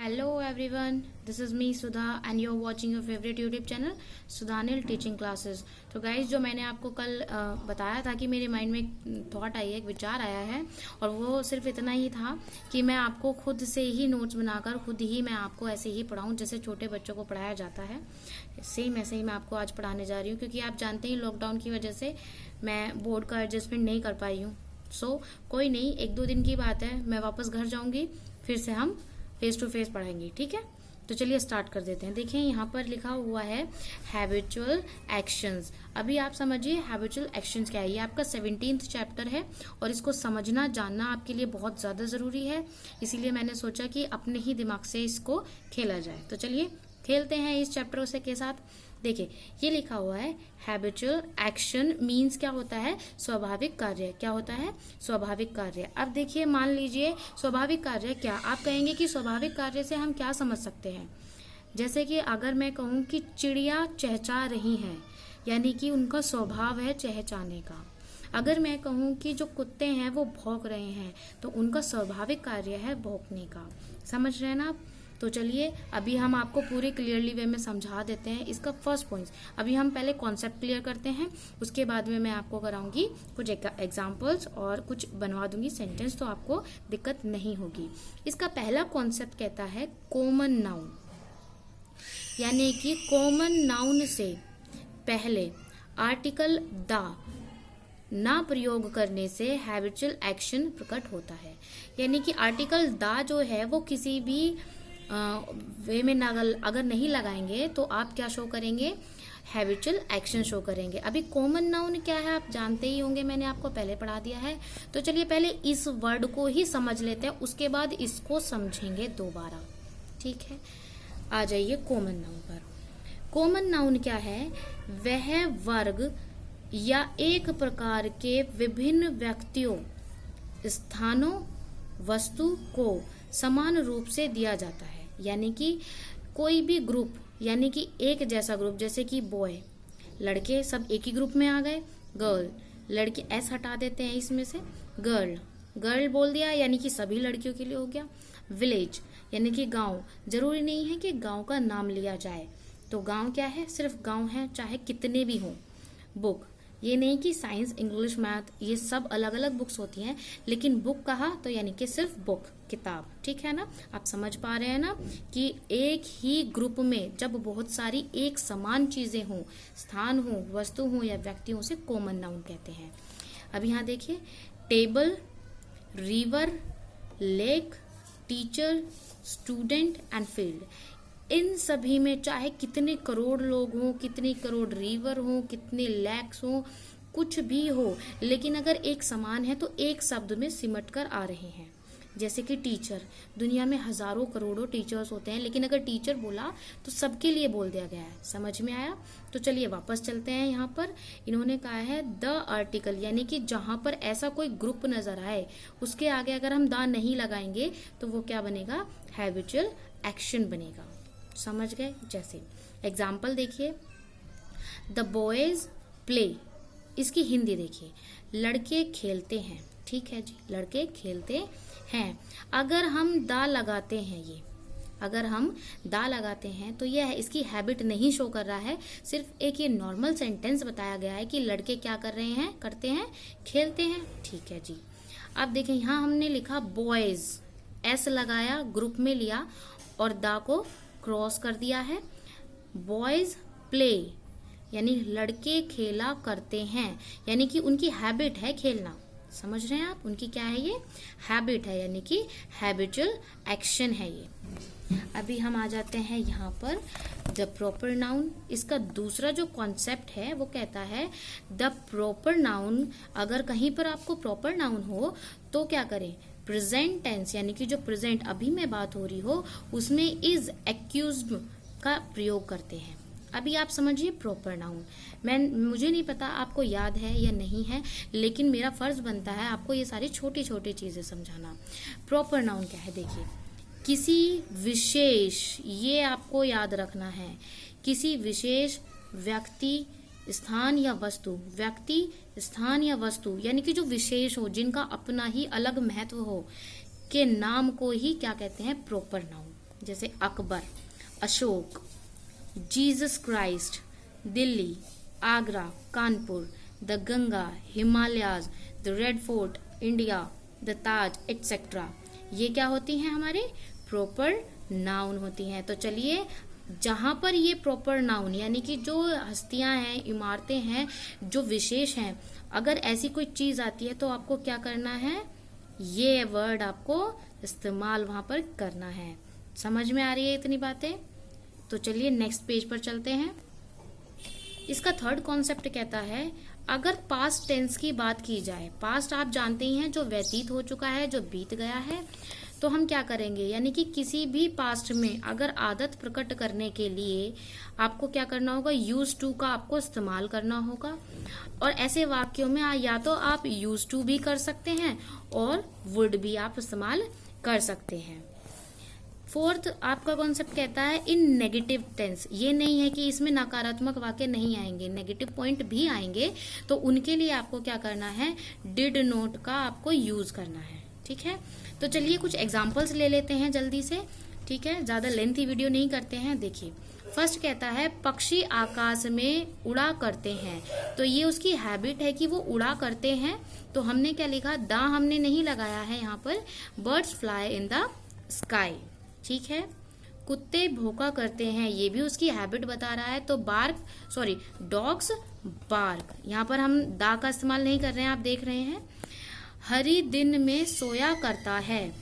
Hello everyone, this is me Sudha and you're watching your favorite YouTube channel Sudhanil teaching classes. तो guys जो मैंने आपको कल बताया था कि मेरे माइंड में एक थॉट आई है, एक विचार आया है, और वो सिर्फ इतना ही था कि मैं आपको खुद से ही नोट्स बनाकर खुद ही मैं आपको ऐसे ही पढ़ाऊं जैसे छोटे बच्चों को पढ़ाया जाता है। सेम ऐसे ही मैं आपको आज पढ़ाने जा रही हूँ, क्योंकि आप जानते ही लॉकडाउन की वजह से मैं बोर्ड का एडजस्टमेंट नहीं कर पाई हूँ। सो कोई नहीं, 1-2 दिन की बात है, मैं वापस घर जाऊंगी, फिर से हम फेस टू फेस पढ़ाएंगे। ठीक है, तो चलिए स्टार्ट कर देते हैं। देखिए यहाँ पर लिखा हुआ है हैबिचुअल एक्शंस। अभी आप समझिए हैबिचुअल एक्शंस क्या है। ये आपका 17th चैप्टर है और इसको समझना जानना आपके लिए बहुत ज़्यादा ज़रूरी है, इसीलिए मैंने सोचा कि अपने ही दिमाग से इसको खेला जाए। तो चलिए खेलते हैं इस चैप्टर से के साथ। देखिए ये लिखा हुआ है हैबिचुअल एक्शन मीन्स क्या होता है, स्वाभाविक कार्य। क्या होता है, स्वाभाविक कार्य। अब देखिए मान लीजिए स्वाभाविक कार्य क्या, आप कहेंगे कि स्वाभाविक कार्य से हम क्या समझ सकते हैं। जैसे कि अगर मैं कहूँ कि चिड़िया चहचहा रही हैं, यानी कि उनका स्वभाव है चहचहाने का। अगर मैं कहूँ कि जो कुत्ते हैं वो भौंक रहे हैं, तो उनका स्वाभाविक कार्य है भौंकने का। समझ रहे हैं ना आप। तो चलिए अभी हम आपको पूरे क्लियरली वे में समझा देते हैं इसका फर्स्ट पॉइंट। अभी हम पहले कॉन्सेप्ट क्लियर करते हैं, उसके बाद में मैं आपको कराऊंगी कुछ एग्जांपल्स और कुछ बनवा दूंगी सेंटेंस, तो आपको दिक्कत नहीं होगी। इसका पहला कॉन्सेप्ट कहता है कॉमन नाउन, यानी कि कॉमन नाउन से पहले आर्टिकल द ना प्रयोग करने से हैबिचुअल एक्शन प्रकट होता है। यानी कि आर्टिकल द जो है वो किसी भी वे में अगर नहीं लगाएंगे तो आप क्या शो करेंगे, हैबिचुअल एक्शन शो करेंगे। अभी कॉमन नाउन क्या है आप जानते ही होंगे, मैंने आपको पहले पढ़ा दिया है। तो चलिए पहले इस वर्ड को ही समझ लेते हैं, उसके बाद इसको समझेंगे दोबारा। ठीक है, आ जाइए कॉमन नाउन पर। कॉमन नाउन क्या है, वह वर्ग या एक प्रकार के विभिन्न व्यक्तियों, स्थानों, वस्तु को समान रूप से दिया जाता है। यानी कि कोई भी ग्रुप, यानी कि एक जैसा ग्रुप, जैसे कि बॉय, लड़के सब एक ही ग्रुप में आ गए, गर्ल, लड़के एस हटा देते हैं इसमें से, गर्ल, गर्ल बोल दिया यानी कि सभी लड़कियों के लिए हो गया। विलेज यानी कि गांव, जरूरी नहीं है कि गांव का नाम लिया जाए, तो गांव क्या है, सिर्फ गांव है, चाहे कितने भी हों। बुक, ये नहीं कि साइंस, इंग्लिश, मैथ ये सब अलग अलग बुक्स होती हैं, लेकिन बुक कहा तो यानी कि सिर्फ बुक, किताब। ठीक है ना, आप समझ पा रहे हैं ना कि एक ही ग्रुप में जब बहुत सारी एक समान चीजें हों, स्थान हो, वस्तु हो या व्यक्ति हो, से कॉमन नाउन कहते हैं। अब यहाँ देखिए table, river, lake, teacher, student and field, इन सभी में चाहे कितने करोड़ लोग हों, कितनी करोड़ रिवर हों, कितने लैक्स हों, कुछ भी हो, लेकिन अगर एक समान है तो एक शब्द में सिमट कर आ रहे हैं। जैसे कि टीचर, दुनिया में हजारों करोड़ों टीचर्स होते हैं, लेकिन अगर टीचर बोला तो सबके लिए बोल दिया गया है। समझ में आया। तो चलिए वापस चलते हैं। यहाँ पर इन्होंने कहा है द आर्टिकल, यानी कि जहां पर ऐसा कोई ग्रुप नजर आए उसके आगे अगर हम द नहीं लगाएंगे तो वो क्या बनेगा, हैबिचुअल एक्शन बनेगा। समझ गए। जैसे एग्जाम्पल देखिए, द बॉयज प्ले, इसकी हिंदी देखिए, लड़के खेलते हैं। ठीक है जी, लड़के खेलते हैं। अगर हम दा लगाते हैं, ये अगर हम दा लगाते हैं तो यह इसकी हैबिट नहीं शो कर रहा है, सिर्फ एक ये नॉर्मल सेंटेंस बताया गया है कि लड़के क्या कर रहे हैं, करते हैं, खेलते हैं। ठीक है जी। अब देखें यहाँ हमने लिखा बॉयज, एस लगाया, ग्रुप में लिया और दा को क्रॉस कर दिया है। बॉयज प्ले यानी लड़के खेला करते हैं, यानी कि उनकी हैबिट है खेलना। समझ रहे हैं आप, उनकी क्या है, ये हैबिट है, यानी कि हैबिचुअल एक्शन है ये। अभी हम आ जाते हैं यहाँ पर द प्रॉपर नाउन। इसका दूसरा जो कॉन्सेप्ट है वो कहता है द प्रॉपर नाउन, अगर कहीं पर आपको प्रॉपर नाउन हो तो क्या करें, प्रेजेंट टेंस, यानी कि जो प्रेजेंट अभी में बात हो रही हो उसमें इज एक्यूज्ड का प्रयोग करते हैं। अभी आप समझिए प्रॉपर नाउन, मुझे नहीं पता आपको याद है या नहीं है, लेकिन मेरा फर्ज बनता है आपको ये सारी छोटी छोटी चीजें समझाना। प्रॉपर नाउन क्या है, देखिए किसी विशेष, ये आपको याद रखना है, किसी विशेष व्यक्ति, स्थान या वस्तु, व्यक्ति, स्थान या वस्तु, यानी कि जो विशेष हो, जिनका अपना ही अलग महत्व हो, के नाम को ही क्या कहते हैं, प्रॉपर नाउन। जैसे Akbar, Ashok, Jesus Christ, Delhi, Agra, Kanpur, the Ganga, Himalayas, the red fort, India, the Taj, etcetera. ये क्या होती हैं? हमारे प्रॉपर नाउन होती हैं। तो चलिए, जहां पर ये प्रॉपर नाउन यानी कि जो हस्तियां हैं, इमारतें हैं, जो विशेष हैं, अगर ऐसी कोई चीज आती है तो आपको क्या करना है? ये वर्ड आपको इस्तेमाल वहां पर करना है। समझ में आ रही है इतनी बातें? तो चलिए नेक्स्ट पेज पर चलते हैं। इसका थर्ड कॉन्सेप्ट कहता है, अगर पास्ट टेंस की बात की जाए, पास्ट आप जानते ही हैं, जो व्यतीत हो चुका है, जो बीत गया है, तो हम क्या करेंगे? यानी कि किसी भी पास्ट में अगर आदत प्रकट करने के लिए आपको क्या करना होगा? यूज टू का आपको इस्तेमाल करना होगा। और ऐसे वाक्यों में या तो आप यूज टू भी कर सकते हैं और वुड भी आप इस्तेमाल कर सकते हैं। फोर्थ आपका कॉन्सेप्ट कहता है इन नेगेटिव टेंस। ये नहीं है कि इसमें नकारात्मक वाक्य नहीं आएंगे, नेगेटिव पॉइंट भी आएंगे, तो उनके लिए आपको क्या करना है? डिड नोट का आपको यूज करना है। ठीक है, तो चलिए कुछ एग्जाम्पल्स ले लेते हैं जल्दी से। ठीक है, ज्यादा लेंथी वीडियो नहीं करते हैं। देखिए, फर्स्ट कहता है पक्षी आकाश में उड़ा करते हैं। तो ये उसकी हैबिट है कि वो उड़ा करते हैं। तो हमने क्या लिखा? द हमने नहीं लगाया है यहाँ पर। Birds fly in the sky. ठीक है, कुत्ते भौंका करते हैं, ये भी उसकी हैबिट बता रहा है। तो डॉग्स बार्क। यहाँ पर हम दा का इस्तेमाल नहीं कर रहे हैं, आप देख रहे हैं। हरी दिन में सोया करता है।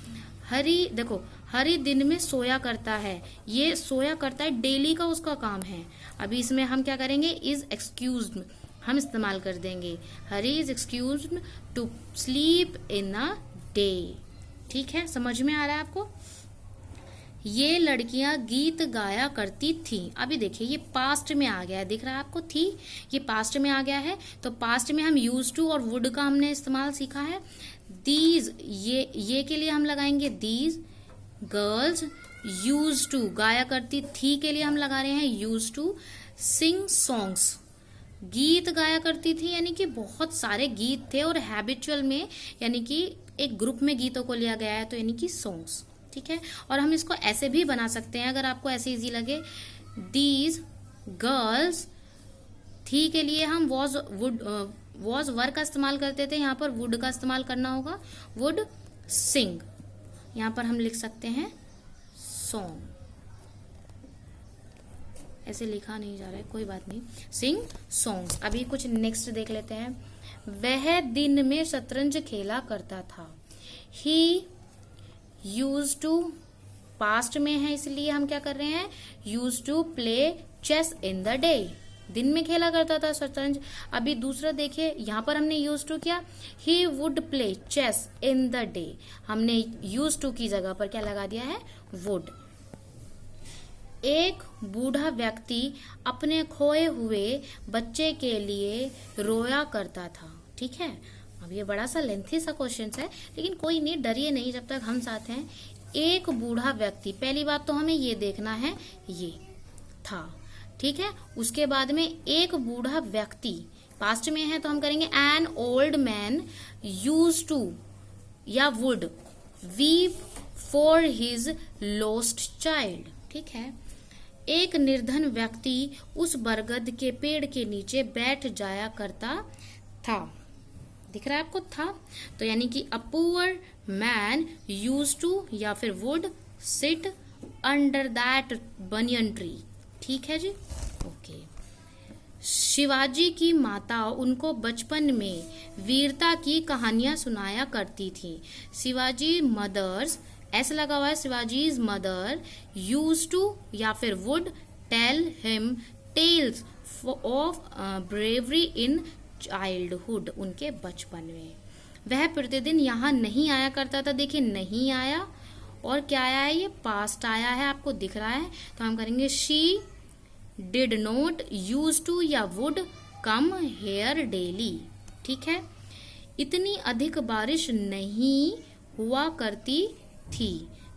हरी दिन में सोया करता है, ये सोया करता है, डेली का उसका काम है। अभी इसमें हम क्या करेंगे? इज एक्सक्यूज्ड हम इस्तेमाल कर देंगे। Hari is excused to sleep in a day. ठीक है, समझ में आ रहा है आपको? ये लड़कियां गीत गाया करती थी। अभी देखिए, ये पास्ट में आ गया है, दिख रहा है आपको? थी, ये पास्ट में आ गया है। तो पास्ट में हम यूज टू और वुड का हमने इस्तेमाल सीखा है। दीज, ये के लिए हम लगाएंगे दीज गर्ल्स यूज टू, गाया करती थी के लिए हम लगा रहे हैं यूज टू। सिंग सॉन्ग्स, गीत गाया करती थी, यानी कि बहुत सारे गीत थे और हैबिचुअल में यानी कि एक ग्रुप में गीतों को लिया गया है, तो यानी कि सॉन्ग्स। ठीक है, और हम इसको ऐसे भी बना सकते हैं अगर आपको ऐसे इजी लगे। दीज गर्ल्स, थी के लिए हम वॉज वर का इस्तेमाल करते थे, यहाँ पर वुड का इस्तेमाल करना होगा। वुड सिंग, यहाँ पर हम लिख सकते हैं सॉन्ग। ऐसे लिखा नहीं जा रहा है, कोई बात नहीं, सिंग सॉन्ग्स। अभी कुछ नेक्स्ट देख लेते हैं। वह दिन में शतरंज खेला करता था। ही यूज टू, पास्ट में है इसलिए हम क्या कर रहे हैं? Used to play chess in the day, दिन में खेला करता था शतरंज। अभी दूसरा देखिए, यहाँ पर हमने यूज टू किया, he would play chess in the day, हमने यूज टू की जगह पर क्या लगा दिया है? वुड। एक बूढ़ा व्यक्ति अपने खोए हुए बच्चे के लिए रोया करता था। ठीक है, अब ये बड़ा सा लेंथी सा क्वेश्चन है, लेकिन कोई नहीं, डरिए नहीं, जब तक हम साथ हैं। एक बूढ़ा व्यक्ति, पहली बात तो हमें ये देखना है, ये था। ठीक है, उसके बाद में एक बूढ़ा व्यक्ति, पास्ट में है तो हम करेंगे an old man use to या would weep for his lost child. ठीक है, एक निर्धन व्यक्ति उस बरगद के पेड़ के नीचे बैठ जाया करता था। दिख रहा है आपको? था, तो यानी कि a poor man use to या फिर would sit under that banyan tree. ठीक है जी, ओके। शिवाजी की माता उनको बचपन में वीरता की कहानियां सुनाया करती थी। शिवाजी मदर्स, ऐसा लगा हुआ है, शिवाजीज मदर यूज टू या फिर would tell him tales of bravery in childhood, उनके बचपन में। वह प्रतिदिन यहाँ नहीं आया करता था। देखिए, नहीं आया, और क्या आया है? ये पास्ट आया है, आपको दिख रहा है। तो हम करेंगे she did not used to या वुड कम हेयर डेली। ठीक है, इतनी अधिक बारिश नहीं हुआ करती थी,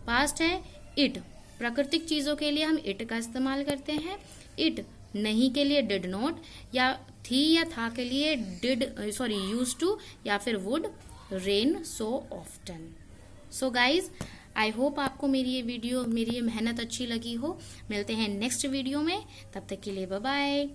पास्ट है। इट, प्राकृतिक चीजों के लिए हम इट का इस्तेमाल करते हैं। इट नहीं के लिए डिड नॉट, या थी या था के लिए यूज टू या फिर would rain so often. So guys, I hope आपको मेरी ये मेहनत अच्छी लगी हो। मिलते हैं नेक्स्ट वीडियो में, तब तक के लिए बाय बाय।